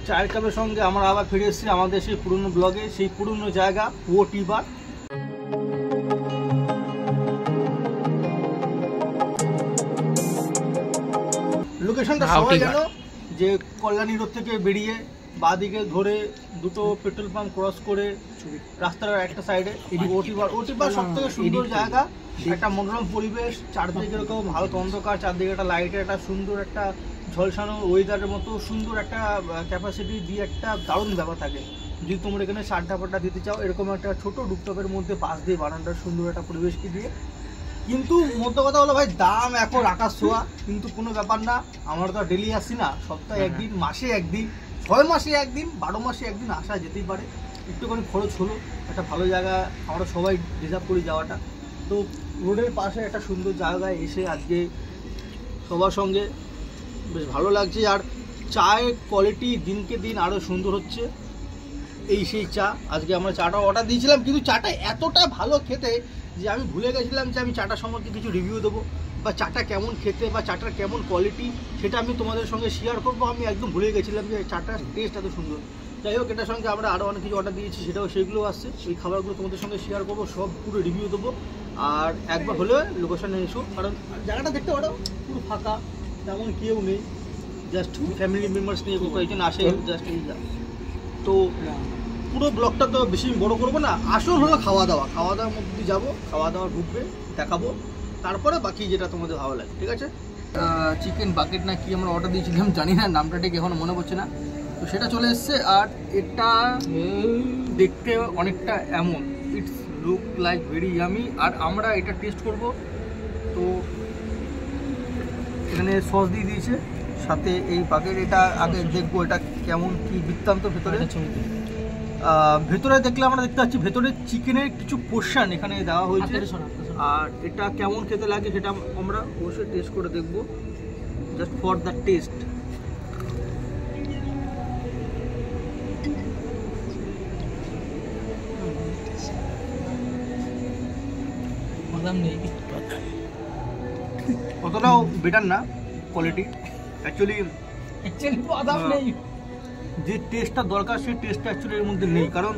চায়ের কাপের সঙ্গে আমরা আবার ফিরে এসেছি আমাদের সেই পুরনো ব্লগে, সেই পুরনো জায়গা ও টি বার। লোকেশনটা সবাই জানো যে কল্যাণী রোড থেকে বেরিয়ে বাঁদিকে ধরে দুটো পেট্রোল পাম্প ক্রস করে রাস্তার একটা সাইডে ও টি বার সব থেকে সুন্দর জায়গা, একটা মনোরম পরিবেশ, চারদিকে এরকম হালকা অন্ধকার, চারদিকে একটা লাইটের একটা সুন্দর একটা ঝলসানো ওয়েদারের মতো সুন্দর একটা ক্যাপাসিটি দিয়ে একটা দারুণ ব্যাপার থাকে। যদি তোমরা এখানে আড্ডা ফাড্ডা দিতে চাও এরকম একটা ছোটো রুফটপের মধ্যে পাশ দিয়ে বারান্দার সুন্দর একটা পরিবেশকে দিয়ে। কিন্তু মধ্য কথা হলো ভাই দাম এখন আকাশ ছোঁয়া, কিন্তু কোনো ব্যাপার না, আমরা তো ডেলি আসছি না, সপ্তাহে একদিন, মাসে একদিন, 6 মাসে একদিন, 12 মাসে একদিন আসা যেতেই পারে। একটুখানি খরচ হলো, একটা ভালো জায়গা আমরা সবাই ডিজার্ভ করি যাওয়াটা। তো রোডের পাশে একটা সুন্দর জায়গায় এসে আজকে সবার সঙ্গে বেশ ভালো লাগছে। আর চায়ের কোয়ালিটি দিনকে দিন আরও সুন্দর হচ্ছে। এই সেই চা, আজকে আমরা চাটা অর্ডার দিয়েছিলাম, কিন্তু চাটা এতটা ভালো খেতে যে আমি ভুলে গেছিলাম যে আমি চাটা সম্পর্কে কিছু রিভিউ দেবো, বা চাটা কেমন খেতে বা চাটার কেমন কোয়ালিটি সেটা আমি তোমাদের সঙ্গে শেয়ার করবো। আমি একদম ভুলে গেছিলাম যে চাটার টেস্ট এত সুন্দর। যাই হোক, এটার সঙ্গে আমরা আরও অনেক কিছু অর্ডার দিয়েছি, সেগুলো আসছে, ওই খাবারগুলো তোমাদের সঙ্গে শেয়ার করবো, সব পুরো রিভিউ দেবো। আর একবার হলেও লোকেশনে এসো, কারণ জায়গাটা দেখতে পারো পুরো ফাঁকা, তেমন কেউ নেই, জাস্ট ফ্যামিলি মেম্বার্স নিয়ে কয়েকজন আসে, জাস্ট এই যা। তো পুরো ব্লগটা তো বেশি বড় করবো না, আসল হলো খাওয়া দাওয়ার মধ্যে যাবো, খাওয়া দাওয়া ঢুকবে, দেখাবো, তারপরে বাকি যেটা তোমাদের ভালো লাগে, ঠিক আছে। চিকেন বাকেট না কি আমরা অর্ডার দিয়েছিলাম জানি না, নামটা ঠিক এখন মনে পড়ছে না, তো সেটা চলে এসছে। আর এটা দেখতে অনেকটা এমন, it's look like very yummy. আর আমরা এটা টেস্ট করব, তো এখানে সস দিয়ে দিয়েছে সাথে এই বাকেট। এটা আগে দেখবো এটা কেমন কি বৃত্তান্ত। ভেতরে দেখলে আমরা দেখতে পাচ্ছি ভেতরে চিকেনের কিছু পোর্শন এখানে দেওয়া হয়েছে, আর এটা কেমন খেতে লাগে সেটা আমরা অবশ্যই টেস্ট করে দেখবো, জাস্ট ফর দ্য টেস্ট। অতটাও বেটার না কোয়ালিটি, অ্যাকচুয়ালি যে টেস্টটা দরকার সেই টেস্টটা অ্যাকচুয়ালি এর মধ্যে নেই। কারণ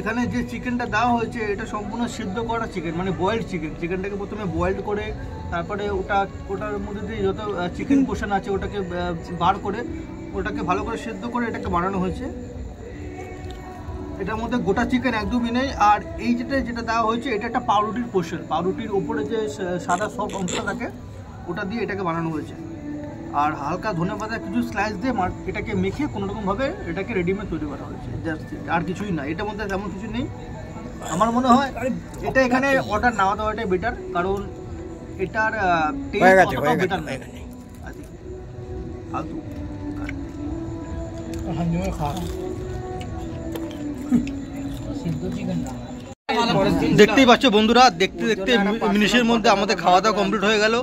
এখানে যে চিকেনটা দেওয়া হয়েছে এটা সম্পূর্ণ সিদ্ধ করা চিকেন, মানে বয়েলড চিকেন। চিকেনটাকে প্রথমে বয়েলড করে তারপরে ওটার মধ্যে দিয়ে যত চিকেন পোর্শন আছে ওটাকে বার করে ওটাকে ভালো করে সিদ্ধ করে এটাকে বানানো হয়েছে। এটার মধ্যে গোটা চিকেন একদমই নেই। আর এই যেটা দেওয়া হয়েছে এটা একটা পাউরুটির পোর্শন, পাউরুটির ওপরে যে সাদা সফট অংশটা থাকে ওটা দিয়ে এটাকে বানানো হয়েছে। আর হালকা ধনেপাতা কিছু স্লাইস দিয়ে এটাকে মেখে কোনোরকমভাবে এটাকে রেডিমেড তৈরি করা হয়েছে, জাস্ট আর কিছুই না। এটার মধ্যে তেমন কিছু নেই। আমার মনে হয় এটা এখানে অর্ডার না দেওয়াটাই বেটার, কারণ এটার টেস্ট বেটার নয়। ফালতু দেখতেই পাচ্ছ বন্ধুরা, দেখতে দেখতে মিনিটের মধ্যে আমাদের খাওয়া দাওয়া কমপ্লিট হয়ে গেল।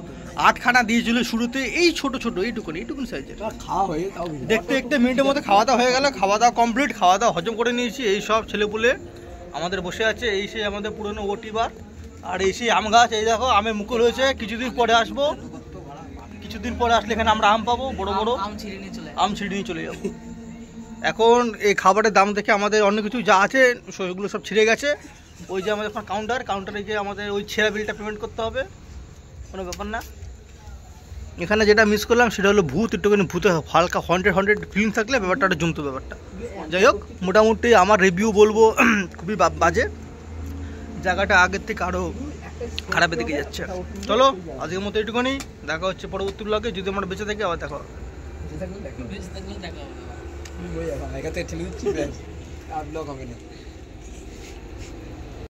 8খানা দিয়েছিল শুরুতে, এই ছোট এইটুকুনি সাইজের। দেখতে দেখতে মিনিটের মধ্যে খাওয়া দাওয়া হয়ে গেল, খাওয়া দাওয়া কমপ্লিট, খাওয়া দাওয়া হজম করে নিয়েছি। এই সব ছেলেপুলে আমাদের বসে আছে, এই সেই আমাদের পুরনো ও টি বার। আর এই সেই আম গাছ, এই দেখো আমের মুকুল হয়েছে। কিছুদিন পরে আসবো, কিছুদিন পরে আসলে এখানে আমরা আম পাবো, বড় বড় আম ছিঁড়ে নিয়ে চলে যাবো। এখন এই খাবারের দাম দেখে আমাদের অন্য কিছু যা আছে সেগুলো সব ছিঁড়ে গেছে। ওই যে আমাদের এখন কাউন্টারে যে আমাদের ওই ছেঁড়া বিলটা পেমেন্ট করতে হবে, কোনো ব্যাপার না। এখানে যেটা মিস করলাম সেটা হলো একটুখানি ভূতে হালকা হন্টেড ফিলিং থাকলে ব্যাপারটা একটা জমতো ব্যাপারটা। যাই হোক, মোটামুটি আমার রিভিউ বলবো খুবই বাজে, জায়গাটা আগের থেকে আরও খারাপের দিকে যাচ্ছে। চলো আজকের মতো এইটুকুনি, দেখা হচ্ছে পরবর্তী ব্লগে, যদি আমরা বেঁচে থাকি আবার দেখা হবে।